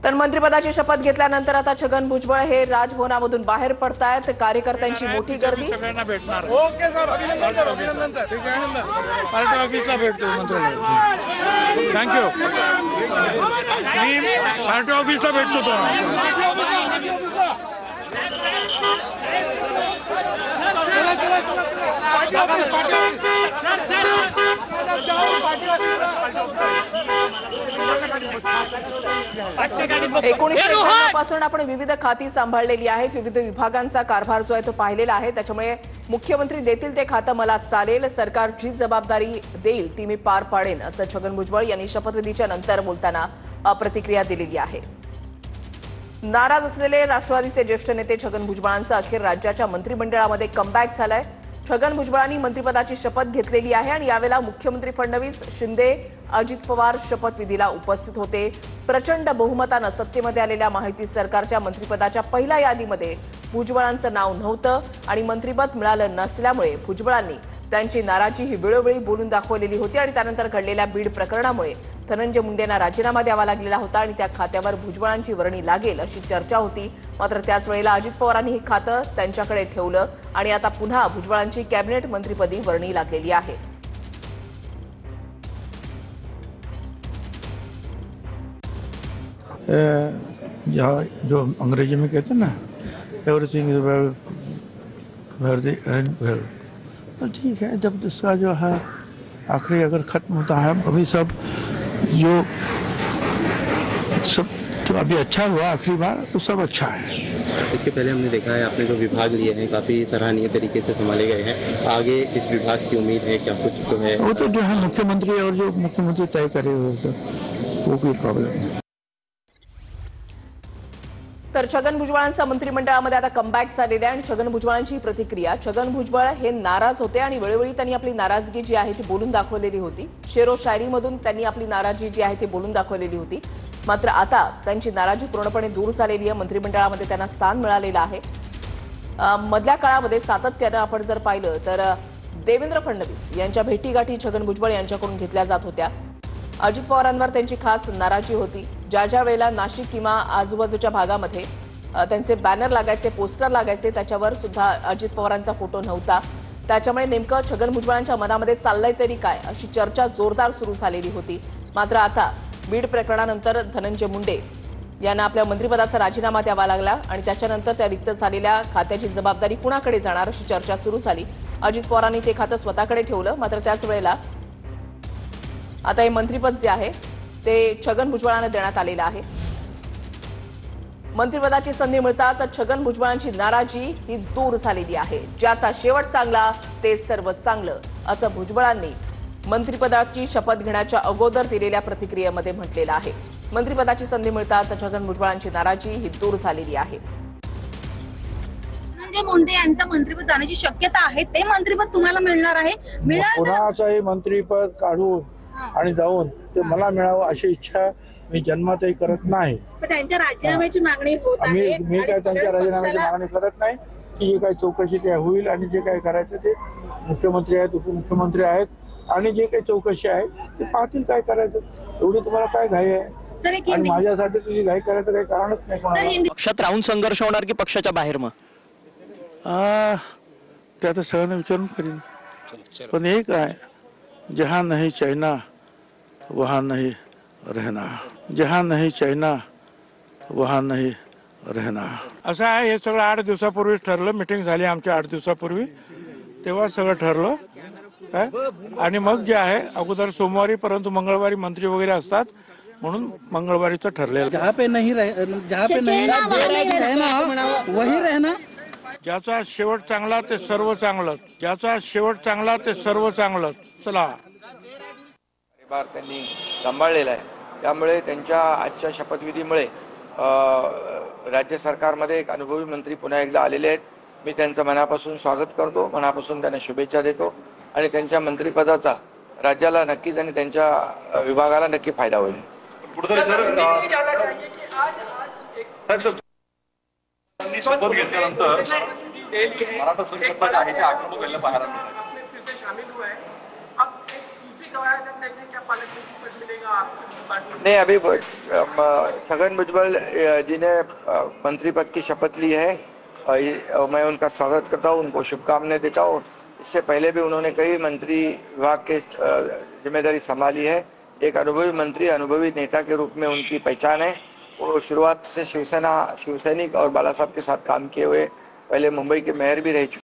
तर मंत्रिपदाची शपथ घेतल्यानंतर आता छगन भुजबळ हे राजभवनामधून बाहेर पडतायत। कार्यकर्त्यांची मोठी गर्दी। सगळ्यांना भेटणार। ओके सर, अभिनंदन सर, अभिनंदन सर। ठीक आहे, पार्टी ऑफिसला भेटतो मंत्रालयात। थँक्यू। मी पार्टी ऑफिसला भेटतो तो। 1991 पासून आपण विविध खाती सांभाळलेली आहेत, विविध विभागांचा कारभार जो आहे तो पाहिलेला आहे। त्याच्यामुळे मुख्यमंत्री देतील ते खातं मला चालेल, सरकार जी जबाबदारी देईल ती मी पार पाडेन, असं छगन भुजबळ यांनी शपथविधीच्या नंतर बोलताना प्रतिक्रिया दिलेली आहे। नाराज असलेले राष्ट्रवादीचे ज्येष्ठ नेते छगन भुजबळांचं अखेर राज्याच्या मंत्रिमंडळामध्ये कमबॅक झालंय। छगन भुजबळांनी मंत्रिपदाची शपथ घेतलेली आहे आणि यावेळेला मुख्यमंत्री फडणवीस, शिंदे, अजित पवार शपथविधीला उपस्थित होते। प्रचंड बहुमतानं सत्तेमध्ये आलेल्या माहिती सरकारच्या मंत्रिपदाच्या पहिल्या यादीमध्ये भुजबळांचं नाव नव्हतं आणि मंत्रिपद मिळालं नसल्यामुळे भुजबळांनी त्यांची नाराजी ही वेळोवेळी बोलून दाखवलेली होती आणि त्यानंतर घडलेल्या बीड प्रकरणामुळे धनंजय मुंडेंना राजीनामा द्यावा लागलेला होता आणि त्या खात्यावर भुजबळांची वर्णी लागेल अशी चर्चा होती। मात्र त्याच वेळेला अजित पवारांनी हे खातं त्यांच्याकडे ठेवलं आणि आता पुन्हा भुजबळांची कॅबिनेट मंत्रिपदी वर्णी लागलेली आहे। जो अंग्रेजी में कहते हैं ना, everything is well where the end well. तो ठीक है, जब इसका जो है आखिरी अगर खत्म होता है, अभी सब जो अभी अच्छा हुआ आखिरी बार, तो सब अच्छा है। इसके पहले हमने देखा है आपने जो विभाग लिए हैं काफ़ी सराहनीय तरीके से संभाले गए हैं। आगे इस विभाग की उम्मीद है क्या कुछ तो है? वो तो जो है मुख्यमंत्री और जो मुख्यमंत्री तय करे वो कोई प्रॉब्लम नहीं। तर छगन भुजबळांचा मंत्रिमंडळामध्ये आता कमबॅक झालेला आहे आणि छगन भुजबळांची प्रतिक्रिया। छगन भुजबळ हे नाराज होते आणि वेळोवेळी त्यांनी आपली नाराजगी जी आहे ती बोलून दाखवलेली होती। शेरो शायरीमधून त्यांनी आपली नाराजी जी आहे ती बोलून दाखवलेली होती। मात्र आता त्यांची नाराजी पूर्णपणे दूर झालेली आहे। मंत्रिमंडळामध्ये त्यांना स्थान मिळालेलं आहे। मधल्या काळामध्ये सातत्यानं आपण जर पाहिलं तर देवेंद्र फडणवीस यांच्या भेटीगाठी छगन भुजबळ यांच्याकडून घेतल्या जात होत्या। अजित पवारांवर त्यांची खास नाराजी होती। ज्या वेळेला नाशिक किंवा आजूबाजूच्या भागामध्ये त्यांचे बॅनर लागायचे, पोस्टर लागायचे, त्याच्यावर सुद्धा अजित पवारांचा फोटो नव्हता। त्याच्यामुळे नेमकं छगन भुजबळांच्या मनामध्ये चाललंय तरी काय अशी चर्चा जोरदार सुरू झालेली होती। मात्र आता बीड प्रकरणानंतर धनंजय मुंडे यांना आपल्या मंत्रिपदाचा राजीनामा द्यावा लागला आणि त्याच्यानंतर त्या रिक्त झालेल्या खात्याची जबाबदारी कुणाकडे जाणार अशी चर्चा सुरू झाली। अजित पवारांनी ते खातं स्वतःकडे ठेवलं। मात्र त्याच वेळेला आता हे मंत्रिपद जे आहे ते छगन भुजबळांना देण्यात आलेलं आहे। मंत्रिपदाची संधी मिळताच छगन भुजबळांची नाराजी ही दूर झालेली आहे। ज्याचा शेवट चांगला ते सर्व चांगलं, असं भुजबळांनी मंत्रिपदाची शपथ घेण्याच्या अगोदर दिलेल्या प्रतिक्रियेमध्ये म्हटलेलं आहे। मंत्रिपदाची संधी मिळताच छगन भुजबळांची नाराजी ही दूर झालेली आहे। धनंजय मुंडे यांचं मंत्रिपद जाण्याची शक्यता आहे, ते मंत्रिपद तुम्हाला मिळणार आहे? कोणाचंही मंत्रिपद काढून आणि जाऊन ते मला मिळावं अशी इच्छा मी जन्मातही करत नाही। पण त्यांच्या राजीनाम्याची मागणी होत आहे। मी काय त्यांच्या राजीनाम्याची मागणी करत नाही की जे काही चौकशी ते होईल आणि जे काही करायचं ते मुख्यमंत्री आहेत, उपमुख्यमंत्री आहेत आणि जे काही चौकशी आहे ते पाहतील काय करायचं। एवढी तुम्हाला काय घाई आहे? आणि माझ्यासाठी तुझी घाई करायचं काही कारणच नाही। पक्षात राहून संघर्ष होणार की पक्षाच्या बाहेर? मग ते आता सगळ्यांना विचारून करीन। पण एक आहे, जहां नहीं चाइना वहां नहीं रहना, जहां नहीं चाइना वहां नहीं रहना। असं आहे, हे सगळं 8 दिवसापूर्वी ठरलं। मीटिंग झाली आमच्या 8 दिवसापूर्वी, तेव्हा सगळं ठरलं काय। आणि मग जे आहे अगोदर सोमवारी, परंतु मंगळवारी मंत्री वगैरे असतात म्हणून मंगळवारीचं ठरलेलं। जहां पे नहीं वही रहना। ज्याचा शेवट चांगला ते सर्व चांगलं, ज्याचा शेवट चांगला ते सर्व चांगलं। चला, भार त्यांनी सांभाळलेला आहे, त्यामुळे त्यांच्या आजच्या शपथविधीमुळे राज्य सरकारमध्ये एक अनुभवी मंत्री पुन्हा एकदा आलेले आहेत। मी त्यांचं मनापासून स्वागत करतो, मनापासून त्यांना शुभेच्छा देतो आणि त्यांच्या मंत्रिपदाचा राज्याला नक्कीच आणि त्यांच्या विभागाला नक्की फायदा होईल। शपथ घेतल्यानंतर मराठा संघटना काही ते आक्रमक झालेलं पाहायला मिळतं। नहीं, अभी छगन भुजबल जी ने मंत्री पद की शपथ ली है मैं उनका स्वागत करता हूँ, उनको शुभकामनाएं देता हूँ। इससे पहले भी उन्होंने कई मंत्री विभाग के जिम्मेदारी संभाली है। एक अनुभवी मंत्री, अनुभवी नेता के रूप में उनकी पहचान है। वो शुरुआत से शिवसैनिक और बाला साहब के साथ काम किए हुए, पहले मुंबई के मेयर भी रह चुके।